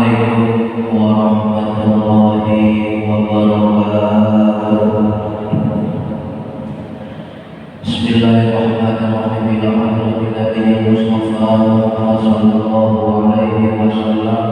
Assalamualaikum warahmatullahi wabarakatuh. Bismillahirrahmanirrahim. Ila hadratin Nabi Mustafa Muhammad sallallahu alaihi wasallam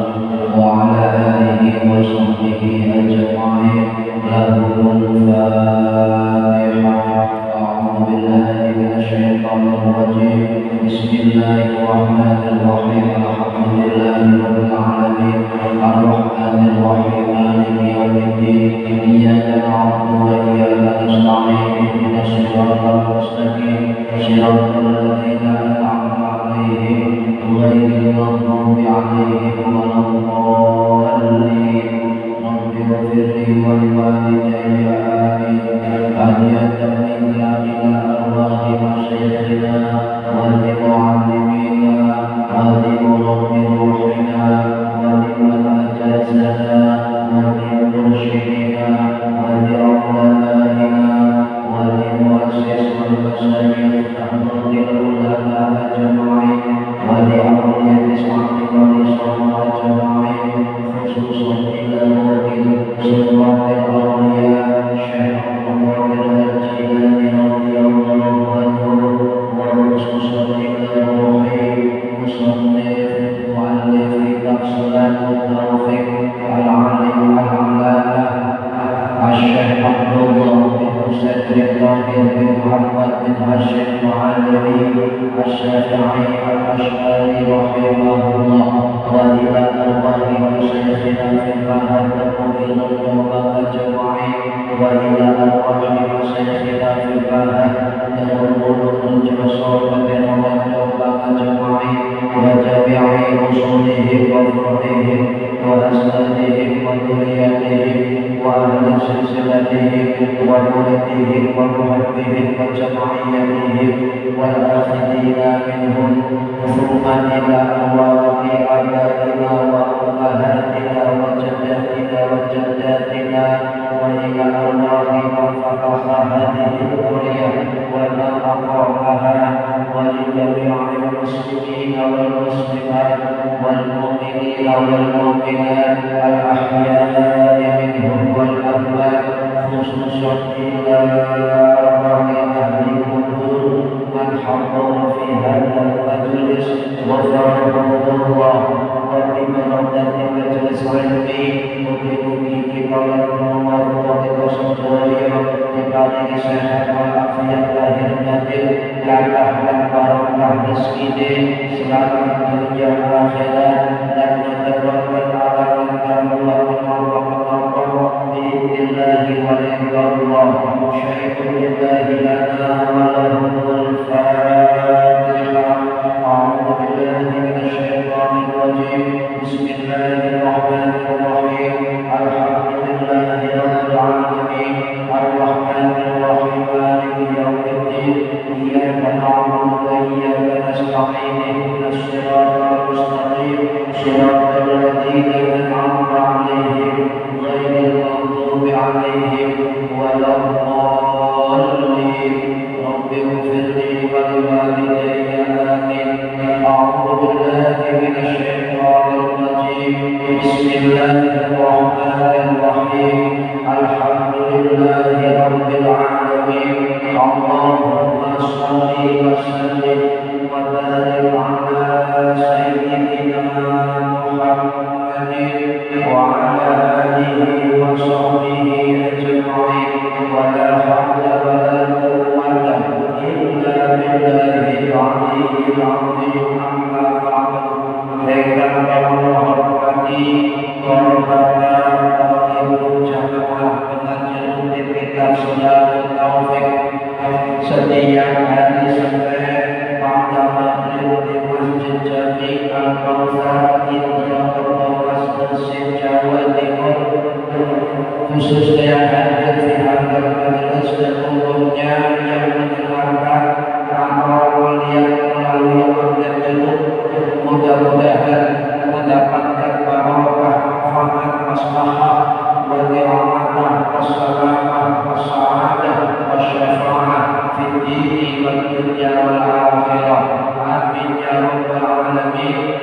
wa ala alihi wa sahbihi ajma'in. Lahumul Fatihah. A'udzu billahi minasyaitonir rajim. Bismillahirrahmanirrahim. Alhamdulillahi rabbil alamin. Ar-Rahmanir Rahim. Maliki yaumiddin. Iyyaka na'budu wa iyyaka nasta'in. Ihdinas siratal mustaqim. Shiratal ladzina an'amta 'alaihim ghairil maghdubi 'alaihim waladdallin. Rabbi ighfirli wa liwalidayya amin. Hadiyatan minna ila arwahi masyayikhina wa li mu'allimina wa li murabbi ruhina wa liman ajazana wa li mursyidina wa li ulamaina wa li muassis wal masyayikh ahmadil ulama ajma'in wa li awliyati sahbi wa li sahba ajma'in khususan ila mawqid sulmatil awliya Syekh Muhammad al-Jilani radhiyallahu anhu wa khususan ila ruhi musannif mu'allif kitab Salatul Taufiq al-alim al-allamah Syekh Abdullah bin Husain bin Tahir bin Muhammad bin Hashim Mu'alimi Asy-Syafi'i al-Asy'ari rahimahullah wa ila arwahi masyayikhina fil mahad al-mu'min ajma'in wa ila arwahi masyayikhina fil mahad al-ulum al-jasabatin wa ajma'in wa jami'i usulihim wa furu'ihim wa asnadihim wa dhurriyyatihim wa ahli silsilatihim wa muridihim wa muhibbihim wa jam'iyyatihim wal akhidina minhum thumma ila arwahi abaina wa ummahatina wa jaddatina wa jaddatina wa ila arwahi man fataha hadhihi al-dunya wa man aqamaha wa li jami'il muslimina wal muslimat wal mu'minina wal mu'minat al ahya'i minhum wal amwat khususan ila arwahi ahli qubur man hadara fi hadha al-majlis ghafarahumullah wa bimaradati majlis ilmi. Mugi-mugi kita memohon kita sedaya diparingi sehat walafiat lahir batin, kathah lan barokah rezekine, selamat dunia akhirat dan mendapatkan alam kamula menapa-menapa biidznillah wa ridallah. Syaikhul lillahi lana wa lahumul Fatihah. A'udzu billahi minasyaitonir rajim. Bismillahirrahmanirrahim. Alhamdulillahi rabbil alamin. Ar-Rahmanir Rahim. Maliki yaumiddin. Iyyaka na'budu wa iyyaka nasta'in. Ihdinas siratal mustaqim. Shiratal ladzina an'amta 'alaihim ghairil maghdubi 'alaihim waladdallin. Rabbi ighfirli wa liwalidayya amin. A'udzu billahi minasyaitonir rajim. Bismillahirrahmanirrahim. Alhamdulillahi rabbil alamin. Allahumma shalli wa sallim wa barik ala sayyidina Muhammadin wa ala alihi wa sahbihi ajma'in wa la hawla wa la quwwata illa billahil aliyyil azim. Amma ba'du. Dengan Allah hormati para bapak ibu jamaah pengajian rutin kitab Salatul Taufiq setiap hari Senin pada maghrib di Masjid Jami Al-Kautsar Indrapura Gresik, Jawa Timur, khususnya yang hadir di hadar majelis dan umumnya yang mendengarkan amal yang melalui online YouTube, mudah-mudahan mendapatkan barokah, manfaat, maslahah, wa ni'matah, wassalamah, wassa'adah, wasyafa'ah fid dini wad dunya wal akhirah. Amin ya rabbal alamin.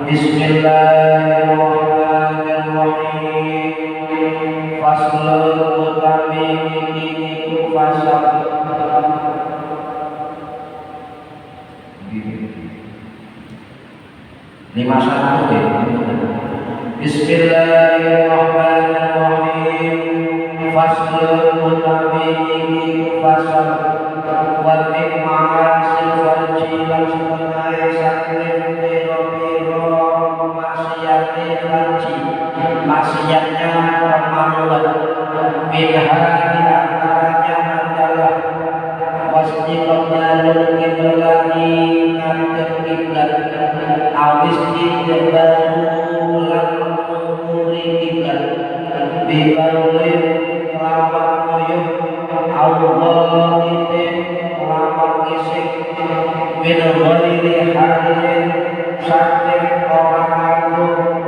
Bismillahirrahmanirrahim. Faslun utawi iki iku fasal. Lima satu ya. Bismillahirrahmanirrahim. Faslun utawi iki fasal. Wa min ma'asil farji lan setengah saking pira-pira maksiate farji. Maksiatnya kemaluan. Minha di antaranya adalah wasdiqbalul qiblati ngadep kiblat. Awis baru lan muri kiblat bibaulin kelawan moyuh Allah itu kelawan isik min ghairi halin saking orang aku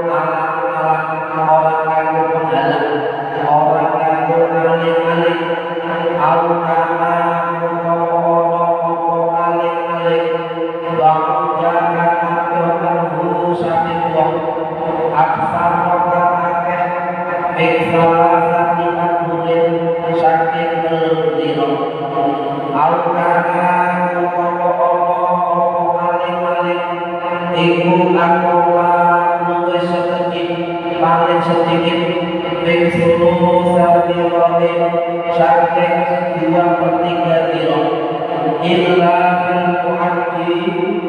alang-alang orang aku penghalang orang aku aling-aling awkana mukono aling-aling bangga Akfar akeh salah satu akurin saking kelendiro Aukana ono aling-aling iku akola luwih sedikit paling sedikit Bingsuluh sadirohin saking 2/3 diro Illa fil mu'addi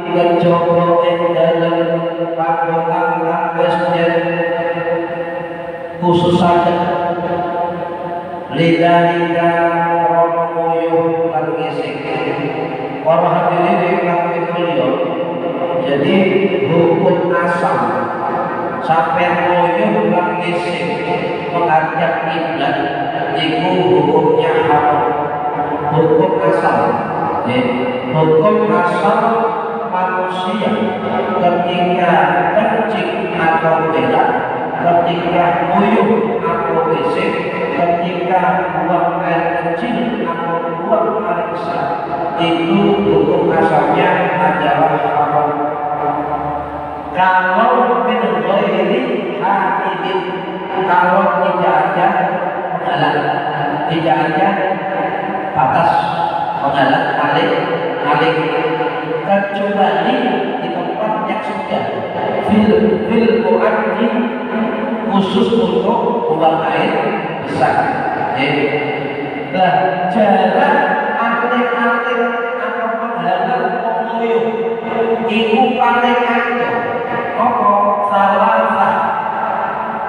kejaba ing dalem panggonan masjid khusus saja lidalika rono moyo lan ngisik para hadirin ingkang mulya. Jadi hukum asal sampai moyo lan ngisik menghadap kiblat iku hukumnya haram. Hukum asal hukum asal manusia ketika kencing atau berak, ketika nguyuh atau bisik, ketika buang air kecil atau buang air besar, itu hukum asalnya adalah haram. Kalau min ghairi haidin, kalau tidak ada penghalang, tidak ada batas penghalang aling kecuali di tempat yang sudah fil mu'addi khusus untuk buang air besar. Nah, jarak aling-aling atau penghalang penguyuh itu paling akeh apa salah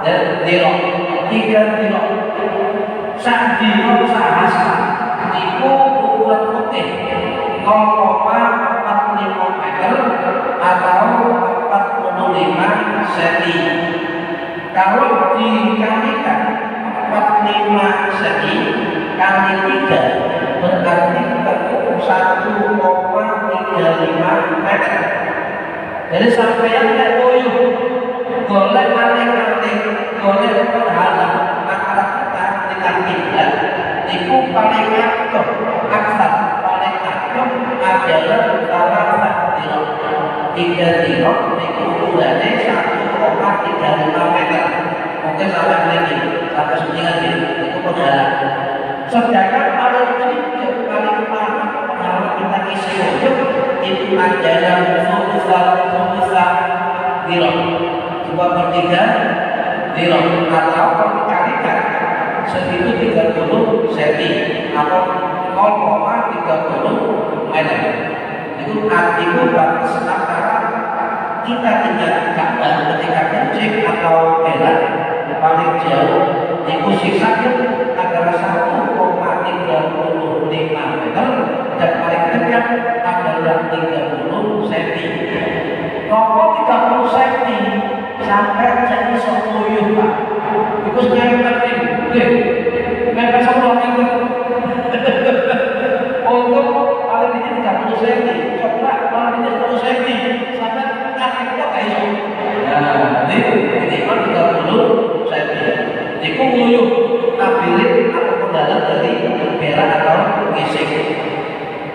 dan diro 3 diro sak diro sahasa itu ukuran putih 0,45 meter atau 45 cm. Kalau dikalikan 45 cm kali 3 berarti cukup 1,35 meter. Jadi sampai yang koyo golek aling-aling golek penghalang antara kita dengan kiblat itu paling aksar adalah salah satu 3 diro itu ukurannya 1,35 meter. Mungkin sampai lagi sampai setengah itu penghalang. Sedangkan paling sedikit paling paling kalau kita isi itu adalah sebesar diro 2/3 diro atau kalau dikalikan segitu 30 cm atau 0,30 meter. Itu artinya batas antara kita dengan Ka'bah ketika kencing atau berak paling jauh itu sisanya adalah 1,35 meter dan paling dekat adalah 30 cm. Kalau 30 cm sampai jadi sepuyuh Pak, itu sebenarnya penting. Mereka semua untuk paling tidak 30 cm, coba paling tidak 10 cm sampai kaki kita kayak itu. Nah, ini kan 30 cm. Itu nguyuh abilit atau penghalang dari berak atau ngisik.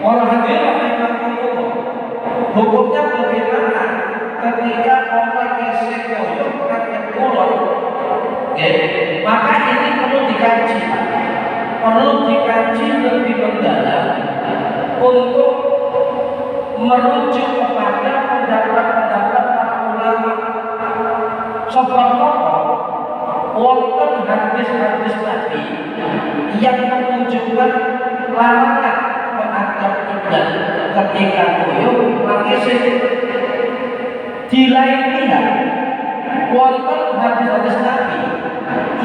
Orang hadirin memang hukumnya bagaimana ketika orang esek koyok kakek kulon, maka ini perlu dikaji, lebih mendalam untuk merujuk kepada pendapat para ulama. Sebab wonten hadis-hadis Nabi yang menunjukkan larangan menghadap kiblat ketika koyok mengisik. Di lain pihak, wonten hadis-hadis Nabi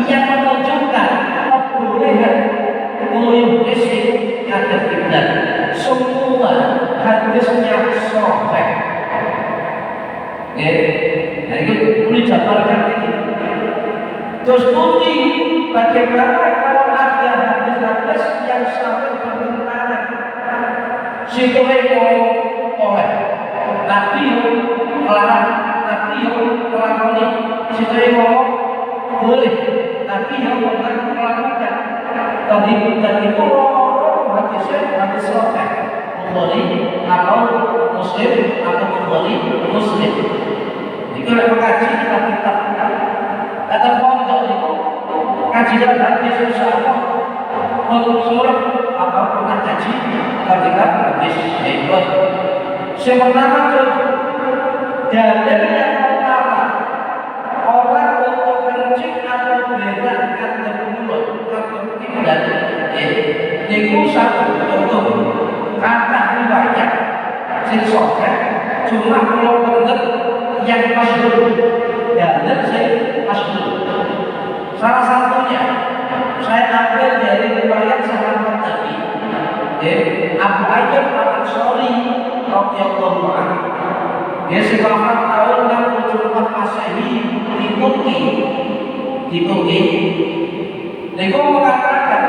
yang menunjukkan kebolehan koyok isik menghadap kiblat. Semua hadisnya sahih. Nah itu boleh jabarkan ini. Terus bagaimana kalau ada hadis-hadis yang sampai bertentangan? Situ oleh Nabi melarang, Nabi melakoni. Situ ngomong boleh, Nabi melakukan. Tadi itu hadis sahih. Bukhari atau Muslim atau Bukhari Muslim. Itu adalah mengkaji kitab-kitab. Kata pondok itu kajian hadis insyaallah menurut apa pernah kaji kitab hadis itu. Yang pertama dalil yang pertama orang untuk kencing atau berak atau mulut atau kiblat itu satu contoh kata riwayat sing sahih cuma kalau bener yang masyhur dalil sing masyhur. Salah satunya saya ambil dari riwayat sahabat Nabi Abu Ayyub Al-Ansari radhiyallahu anhu. Dia wafat tahun 64 Masehi di Turki. Dia mengatakan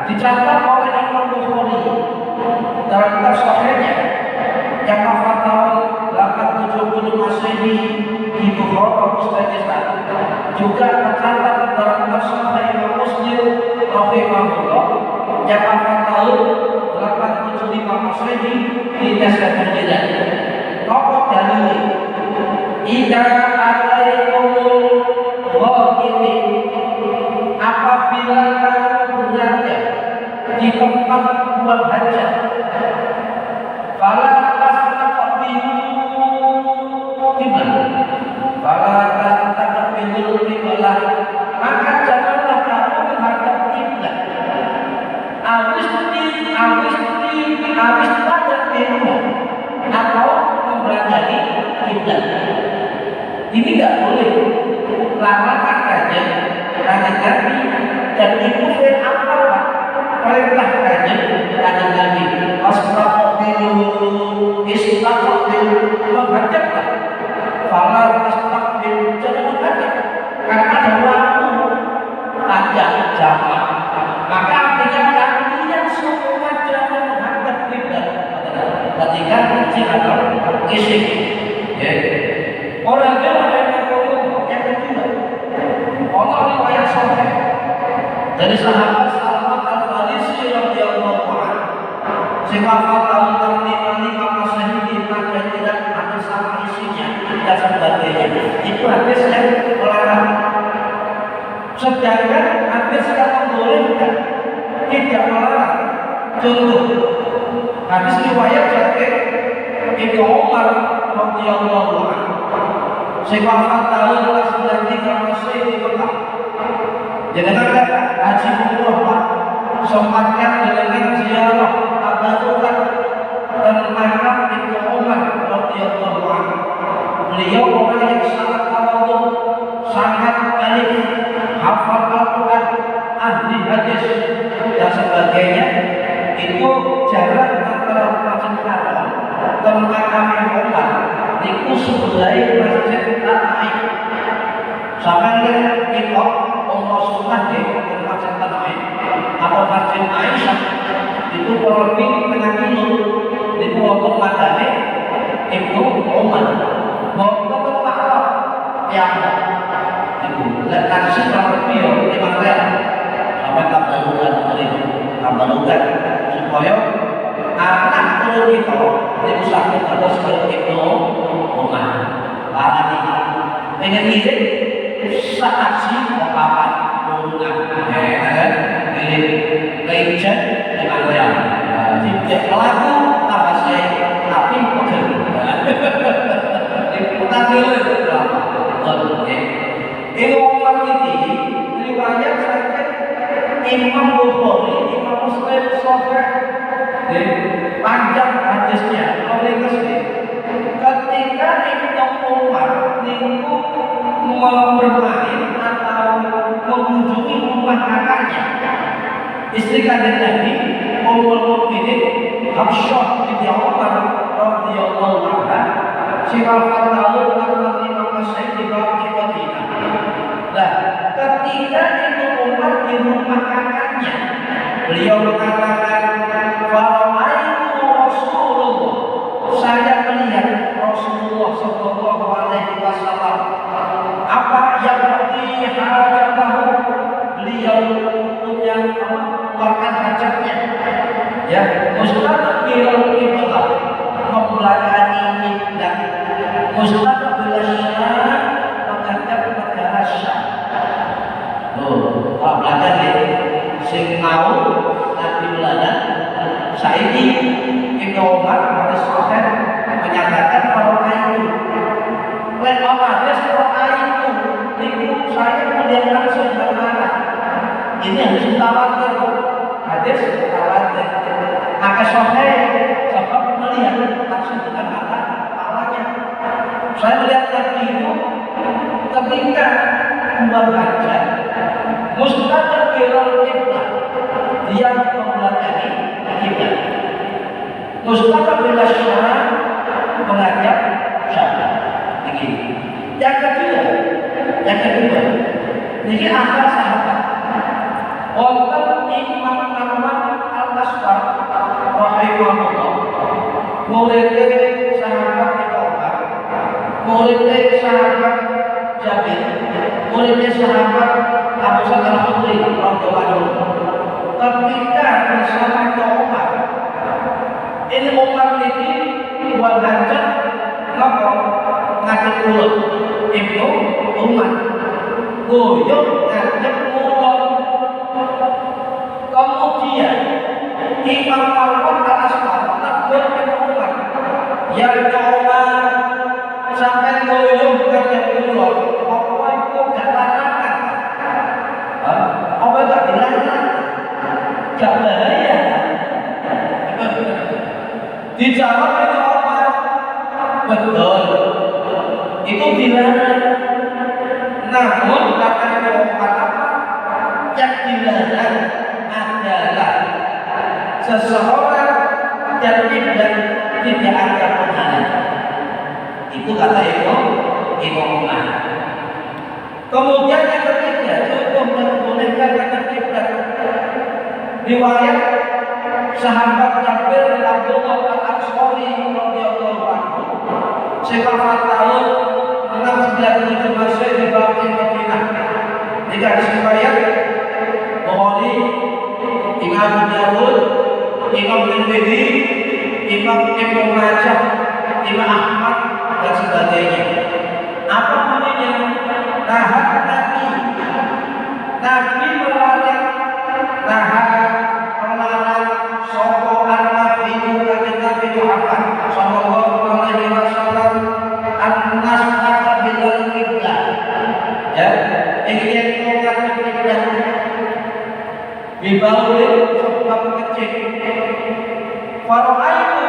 dicatat oleh Imam Bukhari dalam kitab sahihnya yang wafat tahun 870 Masehi di Bukhara Uzbekistan. Juga tercatat dalam kitab sahih Imam Muslim rahimahullah yang wafat tahun 875 Masehi di Nasabah Iran. Apa dalilnya? Idza alaikumul ghaibi, apabila kamu berada di tempat buang hajat, fala tastaqbilu qiblah, maka janganlah kamu menghadap kiblat. Awis pada kedua atau memberanjani kiblat. Ini tidak boleh. Larangan kajian Nabi dan itu apa? Perintah kajian Nabi. Istaqbilu menghadaplah. Fala tastaqbilu, jangan menghadap. Karena ada waktu panjang jamak. Maka artinya kalian semua jangan menghadap kiblat ketika kencing atau isik. Orang yang kedua, orang riwayat sahih dari sahabat Salman Al-Farisi radhiyallahu anhu, sing wafat tahun 65 Masehi di Baghdad tidak ada sama isinya dan sebagainya. Itu hadis yang melarang. Sedangkan hadis yang membolehkan tidak melarang. Contoh hadis riwayat dari Ibnu Umar radhiyallahu anhu, sing wafat tahun 93 Masehi di Mekah. Jenengan haji umroh Pak, sempatkan dengan ziarah tabarukan dan makam Ibnu Umar radhiyallahu anhu. Beliau orang yang sangat tawadhu, sangat alim, hafal Al-Quran, ahli hadis dan sebagainya. Itu jarak antara Masjid Haram dan makam Ibnu Umar itu sebelah Masjid Al-Ain. Sampai kita umroh sunnah di Masjid Al-Ain atau Masjid Aisyah itu kurang lebih setengah kilo. Itu untuk madani Ibnu Umar. Waktu tetap yang itu letakasi berbeda di material sampai tak lakukan supaya anak guru kita itu sakit terus kalau itu Umar parah nih pengen mirip saksi kapan menggunakan mirip legend dengan yang tidak pelaku tambah saya tapi pegel bukan milik ini Umar ini riwayat sakit Imam Bukhari, Imam Muslim, Sahih panjang hadisnya ringkas ketika Ibnu Umar niku mau bermain atau mengunjungi rumah kakaknya istri kanjeng Nabi Ummul Mukminin Hafsah binti Umar radhiyallahu anha sifat tahun karena Imam Mas'ud di Madinah. Nah, ketika Ibnu Umar di rumah kakaknya beliau mengatakan fara'aitu Rasulullah, saya melihat Rasulullah sallallahu alaihi wasallam apa yang berarti hajatahu, beliau punya mengeluarkan hajatnya ya mustaqbilul qiblah, membelakangi kiblat, mustaqbil syam, menghadap negara Syam. Kalau belajar ya sing mau Nabi Belanda saiki Ibnu Umar hadis sahih menyatakan bahwa itu lain hadis itu niku saya melihat langsung bermana ini harus tawatir hadis tawatir maka sahih sebab melihat langsung dengan mata awalnya saya melihat Nabi itu ketika membaca mustaqbilul qiblah, dia membelakangi kiblat. Mustaqbil syam, menghadap Syam. Begini. Yang kedua, ini akal sahabat. Wonten Imam Ahmad Al-Aswad rahimahullah, muridnya sahabat Ibnu Umar, muridnya sahabat Jabir, muridnya sahabat Abu Sa'id Al-Khudri radhiyallahu anhu. Ketika bersama Umar, ini Umar ini buat hajat ngapa ngadep mulut Ibnu Umar goyong ngadep mulut. Kemudian Imam Al-Aswad tegur Ibnu Umar, ya Ibnu Umar sampai goyong ngadep mulut apa itu gak larangan? Apa gak dilarang? Gak bahaya? Dijawab Ibnu Umar, betul, itu dilarang. Namun kata Ibnu Umar apa? Yang dilarang adalah seseorang yang tidak ada penghalang. Itu kata Ibnu Umar. Kemudian yang ketiga, contoh membolehkan kata kiblat. Riwayat sahabat Jabir bin Abdullah Al-Ansari radhiyallahu anhu, sekitar tahun 697 Masehi di Madinah. Jika riwayat Bukhari, Imam Dawud, Imam Tirmidzi, Imam Ibnu Majah, Imam Ahmad dan sebagainya. Apa namanya? Nabi melarang sokongan Nabi Muhammad sallallahu alaihi wasallam an-nas bil qiblah. Ya, ingin menghadap kiblat. Bibaul sebab kecil. Faraitu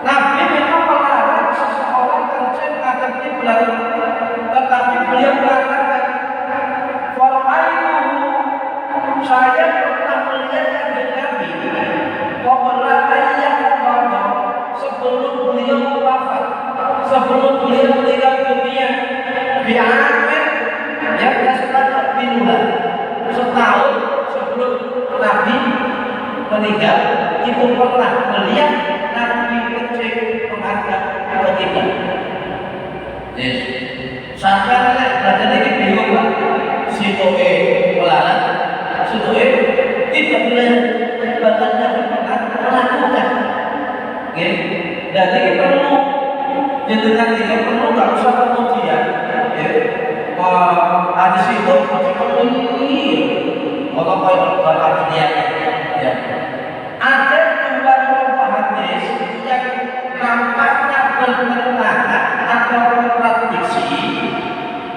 Nabi memang melarang seseorang kencing menghadap kiblat, tetapi beliau mengatakan faraitu, saya pernah melihat kanjeng Nabi qabla ayyamah, sebelum beliau wafat, sebelum beliau meninggal dunia, bi'amir yang yasbaq binuha, setahun sebelum Nabi meninggal, itu pernah melihat Nabi kencing menghadap ke kiblat. Yes. Sampai belajar ini bingung Pak, situe melarang, situe tidak boleh. bahkan Nabi pernah melakukan. Oke, dan ini perlu jenengan ini perlu nggak usah kemudian. Hadis itu ini kalau kau bakal dia, ya. Ada dua kelompok hadis yang nampaknya bertentangan atau kontradiksi.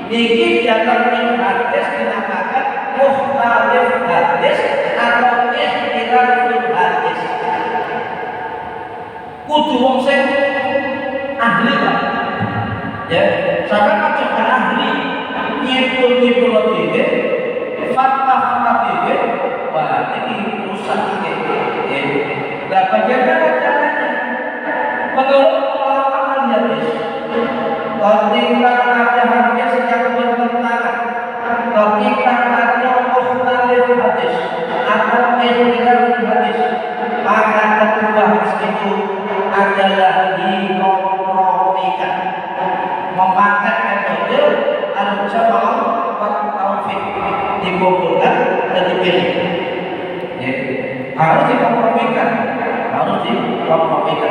Niki dalam hadis dinamakan mukhtalif hadis atau ikhtilaful hadis. Kudu wong sing ahli Pak. Ya, sampai macam ahli nyipul dhewe, fatwa dhewe, wah ini rusak iki. Nah, bagaimana caranya? Menurut ulama ahli hadis, ketika ada hadis yang bertentangan, ketika ada mukhtalif hadis atau ikhtilaful hadis, maka kedua hadis itu adalah dikompromikan, memakai metode al-jama' wa taufiq, dikumpulkan dan dipilih. Ya, harus dikompromikan,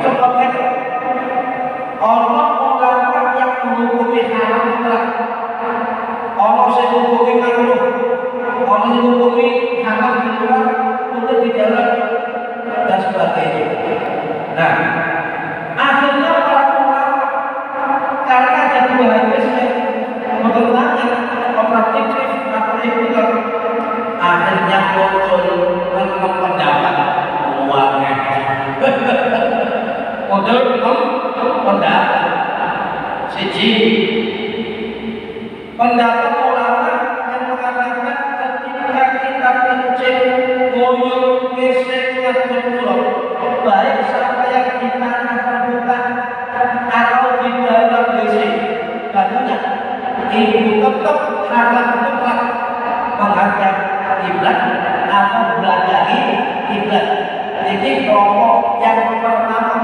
Contohnya, Allah ulama yang menghukumi haram mutlak, Allah yang menghukumi makruh, Allah yang menghukumi haram di luar, untuk di dalam dan sebagainya. Nah, akhirnya para ulama karena ada dua hadis yang bertentangan kontradiktif atau ikhtilaf, akhirnya muncul pendapat uangnya. Model pendapat siji pendapat ulama yang mengatakan ketika kita kencing goyang gesek ngadep pulau, baik sampai yang di tanah terbuka atau di dalam WC, katanya itu tetap haram mutlak menghadap kiblat atau belakangi kiblat. Ini kelompok yang pertama.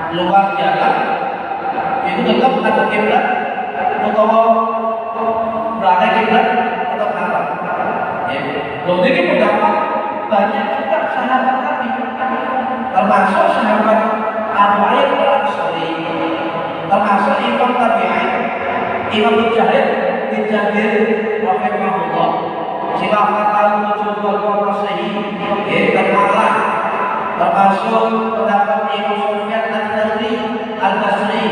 Luar jalan itu tetap ada kiblat atau belakang kiblat tetap haram. Lalu ini pendapat banyak juga sahabat Nabi, termasuk sahabat Abu Ayyub al-Ansari, termasuk Imam Tabi'in, Imam Mujahid bin Jabir rahimahullah. Silahkan mencoba sahih dan malah termasuk pendapat Imam Sufyan al-Thawri al-Basri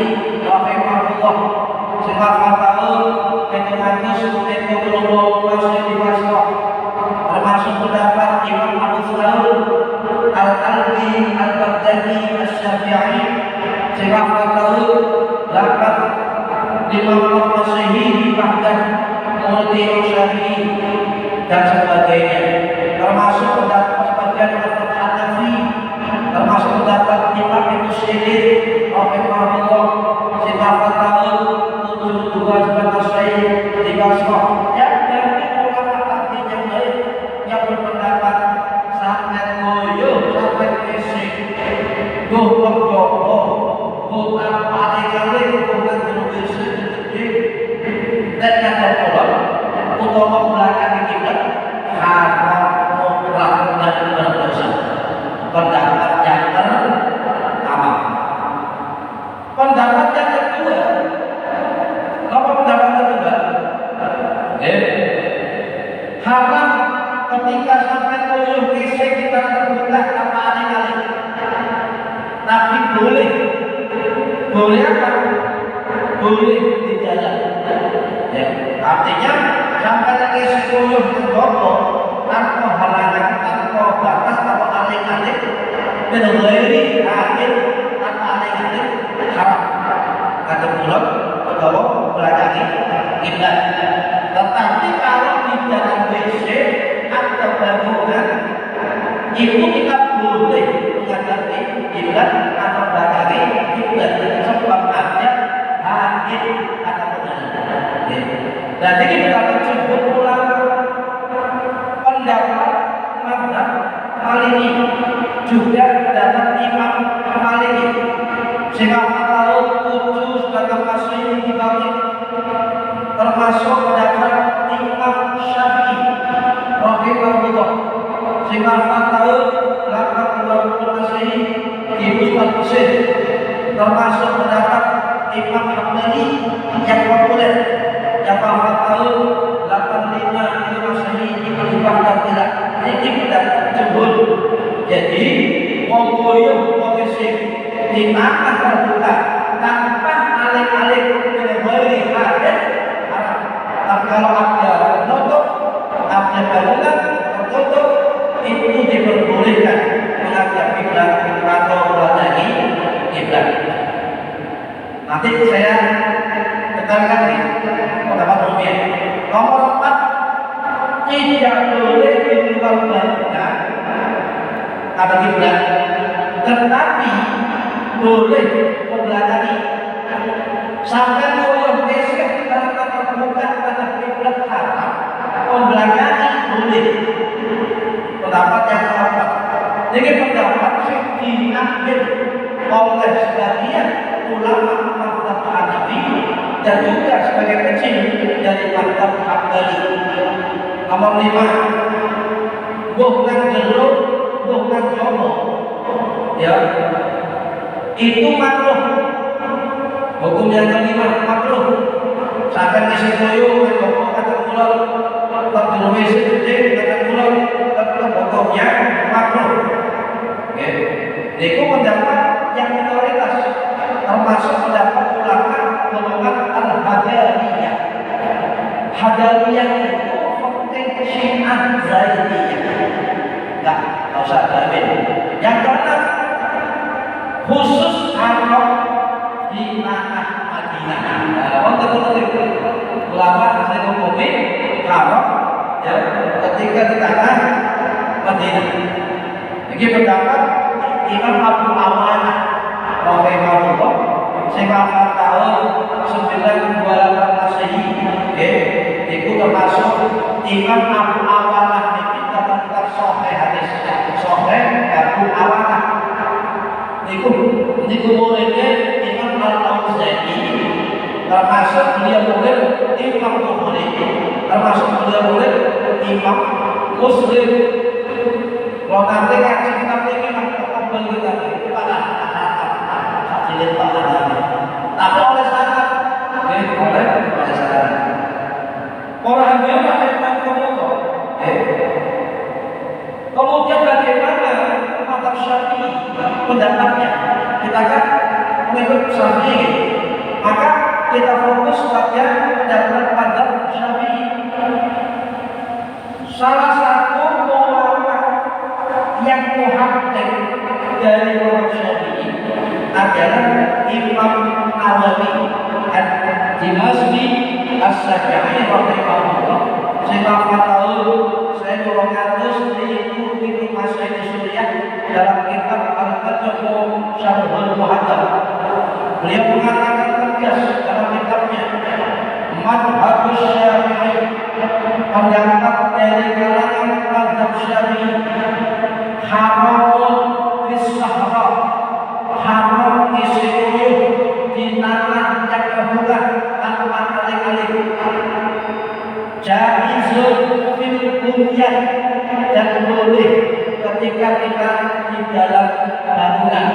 rahimahullah. Silahkan tahu hadis itu belum masih dibahas. Termasuk pendapat Imam Abu Thawr al-Albi al-Baghdadi al-Syafi'i. Silahkan tahu dapat Imam al-Sahih di Baghdad menurut Imam Syafi'i dan sebagainya. Termasuk pendapat sebagian Hanafi, termasuk pendapat Imam Ibnu Sirin rahimahullah. Silahkan tahu 72 sebagai Syekh di Basrah. Dan dari ulama ahli yang lain yang berpendapat sampai ngoyo, sampai kesik, bukan kali-kali, bukan terus gede, dan kata pulang utama belakang kiblat haram mutlak dan berdosa. Pendapat yang pertama. Pendapat yang kedua, apa pendapat kedua? Haram ketika sampai tujuh kisah kita terbuka tanpa alih-alih. Tapi boleh apa? Boleh di jalan. Ya, artinya sampai lagi 10 tergopo tanpa halangan, tanpa batas, tanpa alih-alih, benar-benar akhir tanpa alih-alih haram. Kata pulang atau belakangi kiblat. Tetapi kalau di dalam WC atau bangunan itu kita boleh menghadapi kiblat atau belakangi kiblat sebab ada hadir atau dan ini pendapat jumhur ulama. Pendapat mazhab Maliki juga pendapat Imam Maliki. Sehingga tahu tujuh sebagai masih dibagi, termasuk pendapat Imam Syafi'i. wafat tahun 820 Masehi di Ustaz Mesir, termasuk pendapat Imam Hambali yang populer yang wafat tahun 85 Masehi di Baghdad Irak. Ini pendapat jumhur. Jadi wong boyo wong sing dimakan terbuka tanpa alih-alih menghori hadir haram. Tapi kalau ada nutup, ada bangunan tertutup, itu diperbolehkan menghadap kiblat atau melalui kiblat. Nanti saya tekankan nih pendapat umumnya. Nomor 4, tidak boleh di luar bangunan ada kiblat, tetapi boleh membelakangi. Sampai ngoyo gesek karena terbuka pada kiblat haram, membelakangi boleh. Pendapat yang keempat, ini pendapat yang diambil oleh sebagian ulama mazhab Hanafi dan juga sebagai kecil dari mazhab Hambali. Nomor 5, bukan jeruk, bukan jomo, ya, itu makruh. Hukum yang kelima makruh. Sampai ngisi koyo kata kulon, terjuluhi sedikit kata kulon, tetap hukumnya makruh. Oke, itu pendapat yang minoritas, termasuk pendapat ulama golongan al-Hadariyah. Hadariyah itu penting Syiah Zaidiyah. Enggak usah tahu. Yang keenam, khusus haram di tanah Madinah. Ulama saya hukumi haram ya ketika di tanah Madinah. Ini pendapat Imam Abu Awanah rahimahullah, sing wafat tahun 928 Masehi. Itu termasuk Imam Abu Awanah ini dapat kitab Sahih hadis Sahih Abu Awanah. Niku muridnya Imam Al-Auza'i, termasuk beliau murid Imam Bukhari, termasuk beliau murid Imam Muslim. Kalau nanti kaji kitab ini mengkabel kita itu pada hasilnya pada tapi oleh syarat, oleh syarat. Orang dia pakai komodo. Kemudian bagaimana mazhab Syafi'i pendapatnya? Kita kan mengikut Syafi'i, maka kita fokus pada pendapat mazhab Syafi'i. Salah satu ulama yang muhakkik dari ulama Syafi'i adalah Imam Nawawi Ad-Dimashqi As-Syafi'i rahimahullah. Sehingga tahun 1250 Masehi Suriah dalam kitab Al-Majmu' Syarhul Muhadzab, beliau mengatakan tegas dalam kitabnya, mazhab Syafi'i, pendapat dari kalangan mazhab Syafi'i, haram fis sahra, haram isyu di tanah yang terbuka tanpa alih-alih, jaizun fil bunyan, dan boleh ketika kita di dalam bangunan.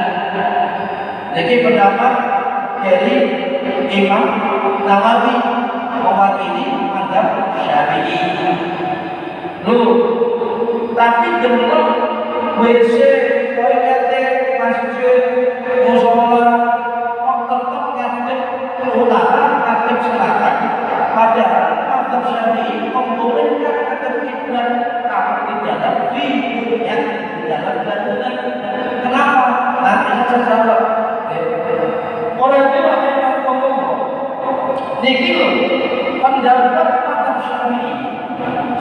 Jadi pendapat dari Imam Nawawi mewakili mazhab Syafi'i. Tapi delok WC, toilet, masjid, musola tetap ngadep utara, ngadep selatan. Padahal mazhab Syafi'i membolehkan ngadep kiblat kalau di dalam bunyan, di dalam bangunan. Kenapa? Nanti saya jawab. Orang itu memang ngomong, niki pendapat mazhab Syafi'i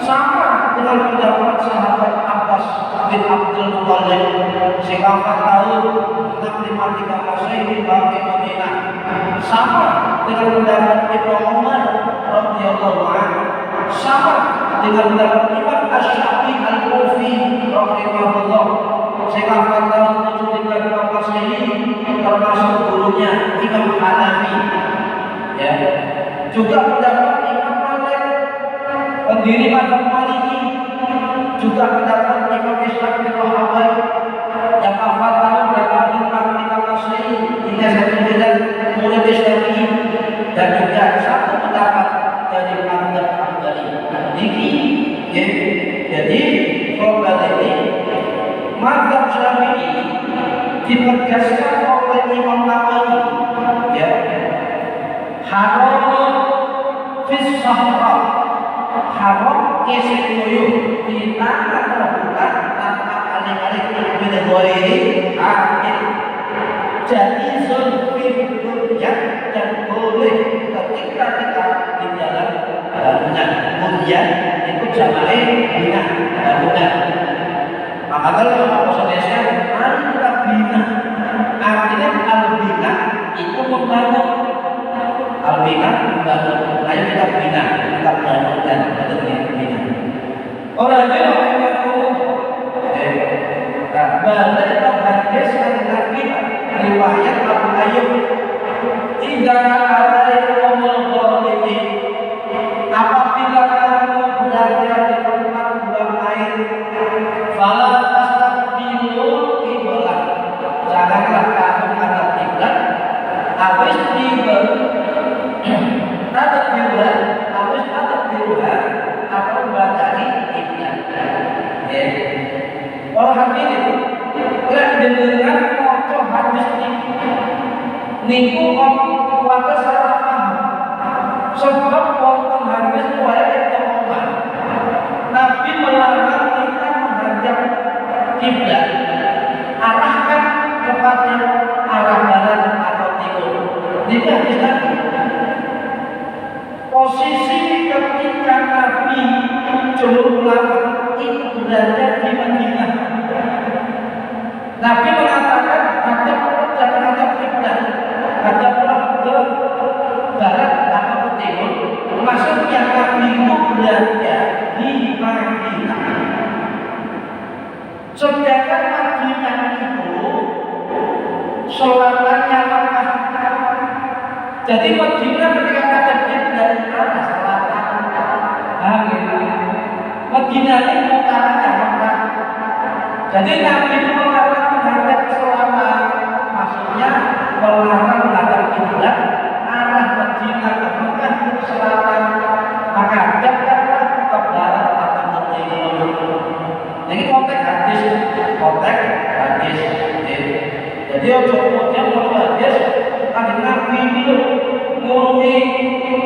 sama dengan pendapat sahabat Abbas bin Abdul Muthalib, sing wafat tahun 653 Masehi di Madinah, sama dengan pendapat Ibnu Umar radhiyallahu anhu, sama dengan pendapat Imam Asy-Syafi'i Al-Kufi rahimahullah, sing wafat tahun 732 Masehi, termasuk gurunya Imam Hanafi. Ya, juga pendapat Imam Malik, pendiri mazhab Maliki, juga pendapat Imam Ishaq bin Rahawai yang hafal tahun 85 Masehi hingga 19 murid Syafi'i, dan juga satu pendapat dari mazhab Hambali. Jadi problem ini mazhab Syafi'i ditegaskan oleh Imam Nawawi, ya, haram fis sahra, haram isi tuyul di tanah terbuka tanpa alih-alih min ghairi akhir, jadi zulfirnya dan boleh ketika kita di dalam bangunan bunyan itu jamae bina bangunan. Maka kalau Indonesia mari kita bina, artinya al-bina itu membangun, al-bina membangun. Ayo kita bina, kita bangunkan, kita bina. Orang itu balik ke hadis yang Nabi riwayat Abu Ayyub, tidak ada yang ini. Apabila kamu berada di tempat buang air, fala tastaqbilul qiblah, janganlah kamu menghadap kiblat. Habis hadap kiblat, habis hadap kiblat atau menghadapi kiblat. Orang hadirin, lek dengan maca hadis niku kuwate salah paham. Sebab wonten hadis riwayat Umar, Nabi melarang kita menghadap kiblat, arahkan kepada arah barat atau timur. Ini hadis Nabi. Posisi ketika Nabi jumhur ulama itu berada di Madinah. Nabi mengatakan hadaplah, jangan hadap kiblat, hadaplah ke barat atau ke timur. Maksudnya Nabi itu berada di Madinah. Sedangkan Madinah itu selatannya Makkah. Jadi Madinah ketika hadap kiblat arah selatan. Madinah itu utaranya Makkah. Jadi Nabi itu melarang menghadap selatan, maksudnya melarang menghadap kiblat arah Madinah ke Makkah itu selatan, maka hadaplah ke barat atau ke timur. Ini konteks hadis. Jadi kemudian mau hadis ada Nabi itu ngurungi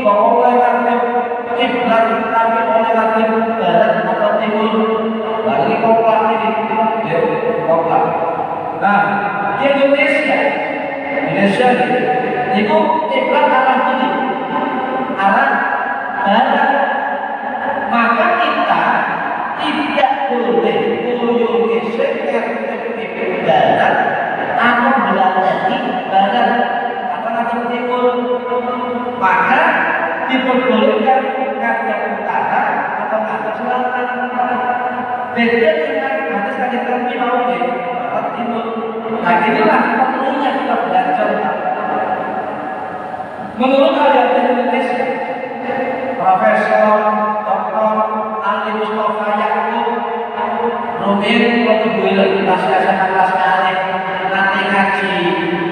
bahwa oleh hadap kiblat tapi oleh hadap barat atau timur. Ini koplah ini, koplah. Nah, di Indonesia itu kiblat arah kiri, arah barat. Maka kita tidak boleh menyuruh geser ke barat atau belakang barat atau timur. Maka diperbolehkan ngadap utara atau ngadap selatan. Beda dengan hadis hadis Nabi mau barat timur. Nah inilah perlunya kita belajar. Menurut ahli Indonesia, Profesor Dr. Ali Mustafa Yaakob Rumir Protobuil kelas kali nanti ngaji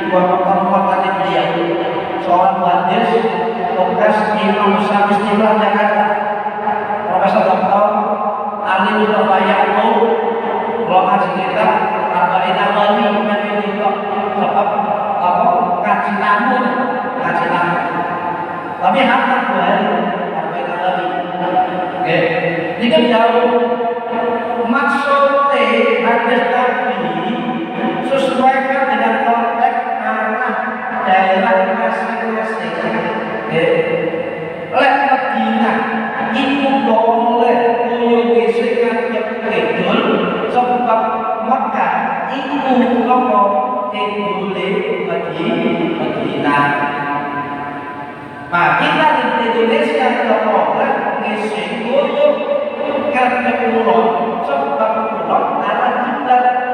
dua pertemuan tadi beliau seorang hadis tugas Imam Besar Istiqlal Jakarta. Profesor Dr. Ali Mustafa Yaakob roh kita Arba'in Nawawi menjadi sebab kaji tamu. Tapi hatta buahari Arba'in Nawawi. Oke, ini kan jauh. Maksudnya hadis Nabi sesuaikan dengan konteks arah daerah masing-masing. Lek Madinah itu boleh menyuguhi sengaja kidul, sebab Makkah itu apa boleh Madinah. Nah kita di Indonesia tidak boleh ngisi kuyuk karena pulau, sebab pulau arah kiblat.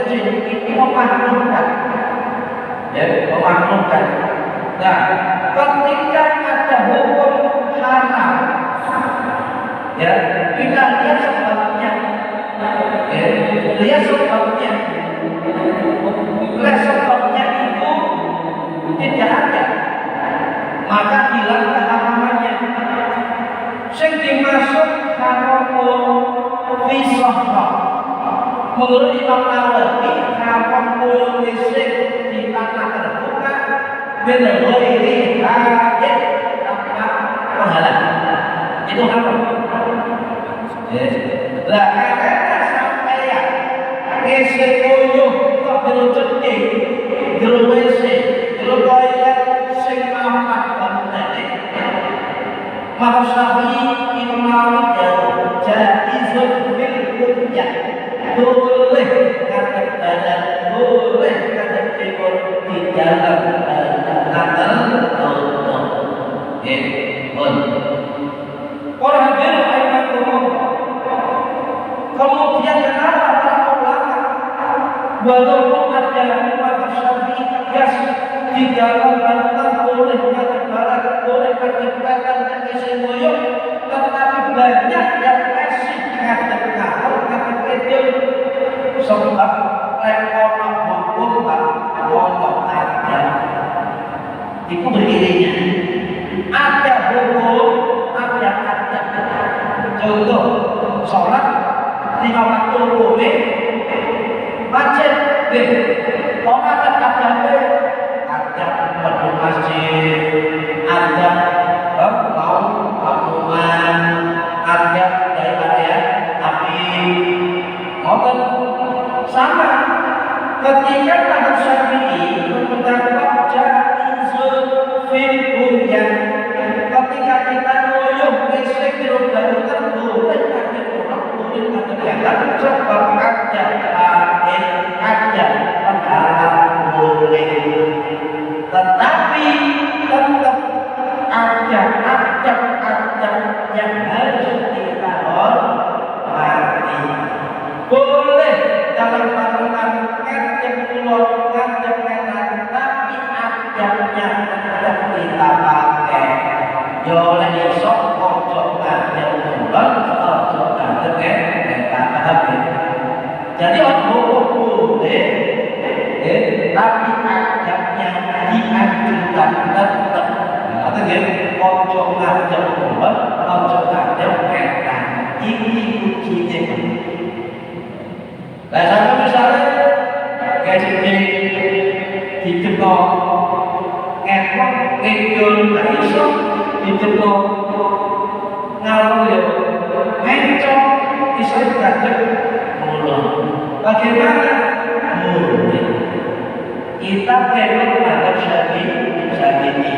jin itu memaklumkan, ya, memaklumkan. Nah, ketika ada hukum haram, ya, kita lihat sebabnya, ya, lihat sebabnya. Sebabnya itu tidak ada, maka hilang keharamannya. Sing dimaksud haramun fi sahra. Menurut Imam Nawawi, haramun listrik di tanah terbuka benar ghairi hadid tanpa penghalang. Itu haram. Lah karena sampeyan isi uyuh kok dirucuti, diruwesi, dirutoilet sing mampat bangunane. Maka Syafi'i Imam Nawawi jaizun fil kunyah, boleh ngadep badan, boleh ngadep timur di dalam kantor auto. Boleh. Orang hadir ayat kemudian kenapa para ulama walaupun ada mazhab Syafi'i tegas di dalam bangunan boleh ngadep barat, boleh ngadep kanan dan isi moyong, tetapi banyak yang masih ngadep kanan, ngadep kidul sebab lekona hukum ngomong ada. Itu beriringnya. Ada hukum, ada adat. Contoh, sholat 5 waktu boleh, masjid deh, orang ada penduduk masjid, ada mau patungan, ada daya tapi motor sama. Ketika mazhab Syafi'i berpendapat jaizun fil bunyah, ketika kita ngoyong listrik di bangunan boleh ada orang boleh ada jalan sebab ada penghalang boleh, tetapi tetap ada adab-adab yang harus kita hormati. Boleh dalam bangunan ngadep kulon, ngadep kanan, tapi adabnya tetap kita pakai. Yo lek iso ojo ngadep kulon, ojo ngadep kanan. Jadi hukum boleh, tapi adabnya dianjurkan tetap. Artinya ojo ngadep kulon, ojo ngadep kanan. Ini kuncinya. Nah, sama misalnya kayak di Jepang, ngepok, ngejol, tak iso di Jepang ngalor ya, mencok, bisa dikacau mulut. Bagaimana? Boleh. Kita perlu menghadap Syafi'i.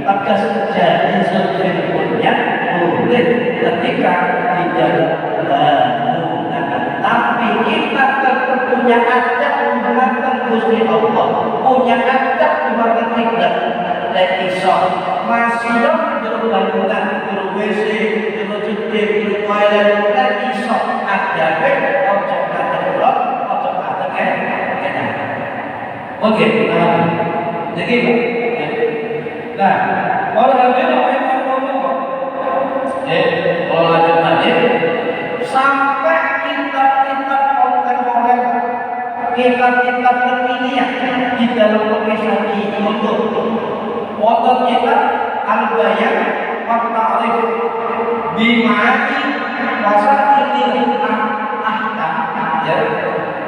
Tegas jadi sebetulnya boleh ketika di dalam bangunan. Tapi kita tetap punya adab menggunakan Gusti Allah, punya adab menggunakan kiblat. Dan iso masih dong di bangunan, di WC, di cuci, di toilet, dan iso adab ojo ada blok, ojo ada enak. Oke, jadi nah, kalau hadir apa yang ngomong? Kalau lanjut tadi sampai kitab-kitab kontemporer, kitab-kitab kekinian di dalam Syafi'i untuk wonten kitab Al-Bayan wa Ta'rif bima'ani wasailil ahkam, ya,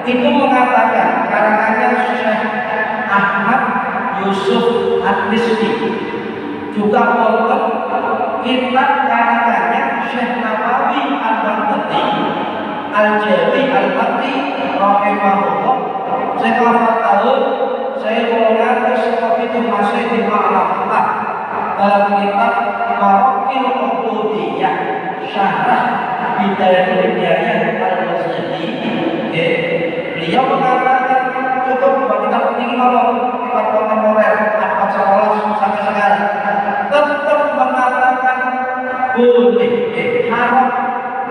itu mengatakan karangannya Syekh Ahmad Yusuf Ad-Disri, juga wonten kitab karangannya Syekh Nawawi Al-Baghdadi Al-Jawi Al-Bakri rahimahullah. Saya hafal tahun saya mengenal seperti itu masih di Ma'rifah dalam kitab Marokil Ubudiyah Syarah Bidayatul Hidayah Al-Ghazali. Beliau mengatakan cukup buat kita penting kalau kitab kontemporer abad 11 sampai sekarang tetap mengatakan boleh haram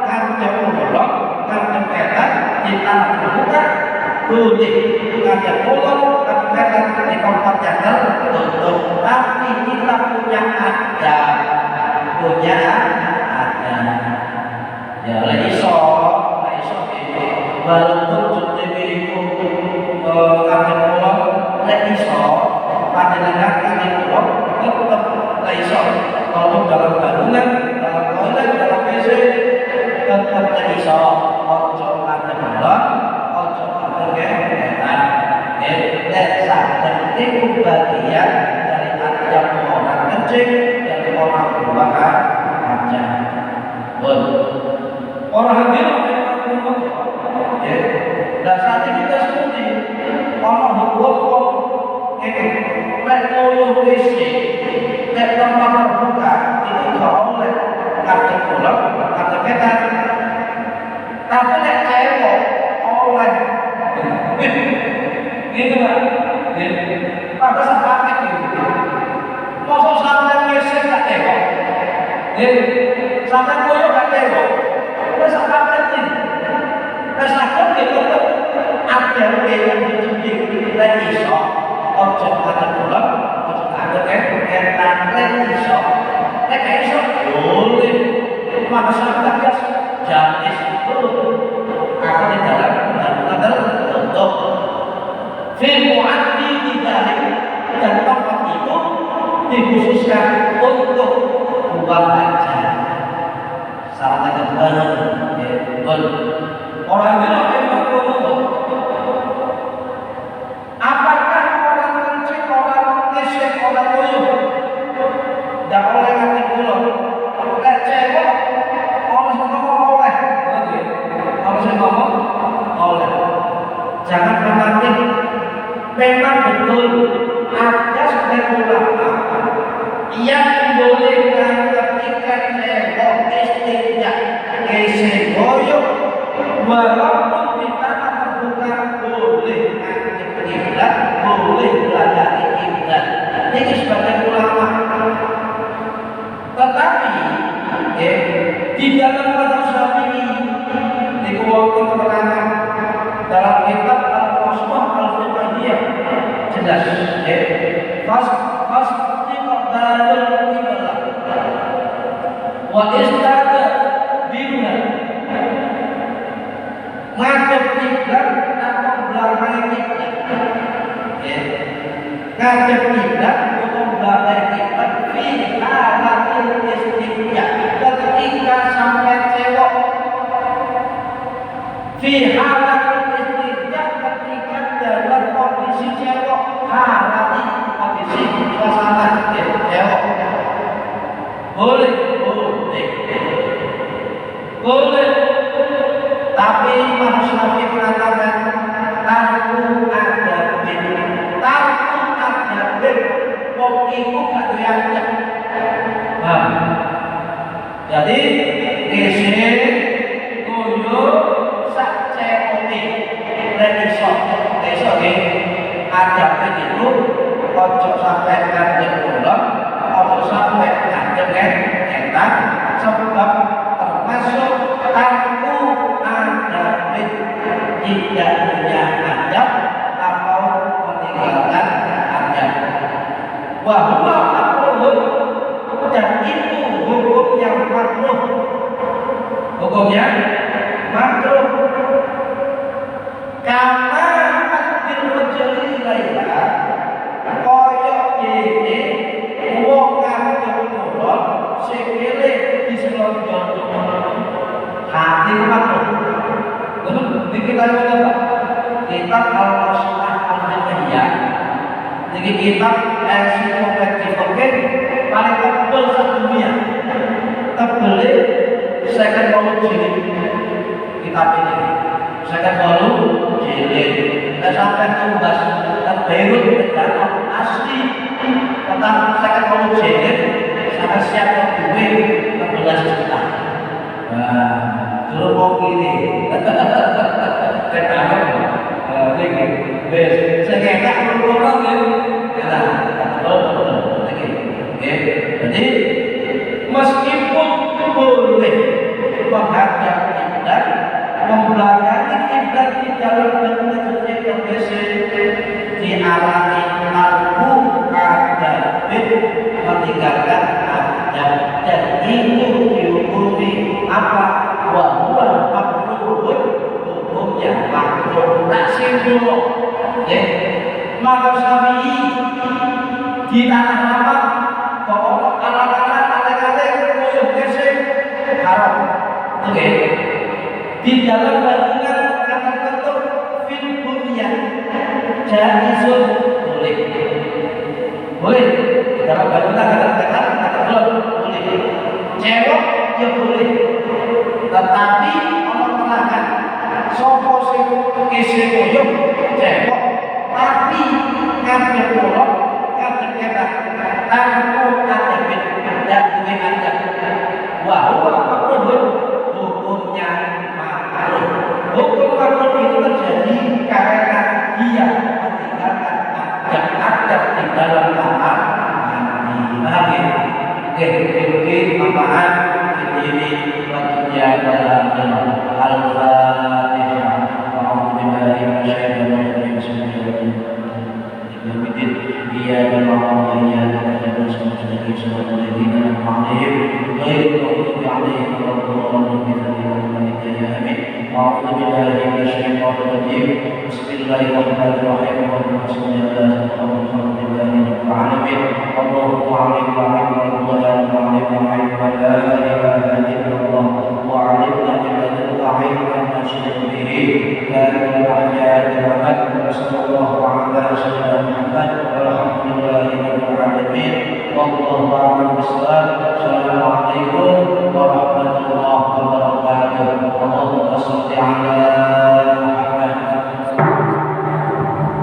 ngadep ulok, ngadep etan di tanah terbuka boleh ngajak pulang ngajak di tempat yang tertutup, tapi kita punya ada ya lagi iso walaupun jadi itu ngajak pulang lagi iso panjenengan ngajak pulang tetap lagi iso kalau dalam bandungan dalam toilet dalam WC tetap lagi iso ojo ngajak pulang ojo ngajak kegiatan dan sakit itu bagian dari ajak orang kecil dari orang berbakat aja orang hadir dan saat ini kita seperti orang hukum ini metode isi dan tempat terbuka itu tidak oleh kata pulang kata kita tapi nek cewek oleh gitu kan pada sepakat itu masa sampai mesej tak tengok sampai koyo tak tengok pada sepakat ini kesakit itu ada yang ditunjuk lagi iso ojo kata pulang ojo ada entan lagi iso iso boleh masyarakat janis itu akan di dalam benar-benar tertutup filmu'ati di dalam dan tempat itu dikhususkan untuk buang aja salah kedua orang itu memang ngomong apakah orang kencing, orang ngesek, orang loyo tidak oleh ngati pulang cewek orang ngomong oleh orang ngomong oleh jangan fanatik memang betul ada sebagian ulama yang bolehkan ketika cewek istrinya ngesek goyok walaupun kita terbuka boleh ngajak kiblat, boleh belajar kiblat. Ini sebagai ulama. Tetapi di dalam mazhab Syafi'i dikuatkan keterangan dalam kitab Al-Qasmah Al-Fiqhiyah jelas fas tiqadul qiblah wa istada bina ngadep kiblat atau belakang kiblat ngadep kiblat atau belakang kiblat fi halatil istinja ketika sampai cewek fi halatil istinja ketika dalam kondisi cewek halati kondisi suasana cewek boleh tapi Imam Syafi'i mengatakan tarku adabin wong iku gak diajak jadi ngisi kuyo sak ceote lek iso nih adabin itu ojo sampai ngajak pulang ojo sampai ngajak entak sebab termasuk tarku tidak punya adab atau meninggalkan adab bahwa makruh dan itu hukumnya makruh karena takdir menjadi lainnya koyok ini uang ngajak pulang sekele di selonjong hati makruh di kita kitab Al-Qasmah Al-Fiqhiyah jadi kitab ensiklopedia paling tebal sedunia tebelnya second volume jilid kitab ini second volume jilid dan sampai tumbas dan Beirut dan asli tentang second volume jilid sampai siap duit 16 juta dulu mau gini ketahuan ini saya kira perlu orang ya jadi meskipun boleh menghadap kiblat, mempelajari kiblat di dalam bentuk kese diarani aku ada meninggalkan ada dan itu dihukumi apa wahwa makruhun hukumnya makruh tak simbol ya maka Syafi'i di tanah lapang bahwa anak-anak adik-adik kuyuh kesek haram oke di dalam bangunan kata ketuk fil bunyan jaizun boleh dalam bangunan kata boleh cewek ya boleh tetapi orang menahan sopo sing kese kuyuh cewek tapi kabeh polok kabeh ketak tanpa adabin dan duwe adab wah hukumnya makruh hukum makruh itu terjadi karena dia meninggalkan adab-adab di dalam kamar mandi paham ya? Oke manfaat ini waktunya dalam Al-Fatihah Alhamdulillahi wasyaitanirrajim bismillahirrahmanirrahim إياك نعبد وإياك نستعين صراط الذين أنعمت عليهم غير المغضوب عليهم ولا الضالين آمين أعوذ بالله من الشيطان الرجيم بسم الله الرحمن الرحيم اللهم صل على محمد وعلى آله وصحبه وسلم اللهم عليك وعلى الله وعلى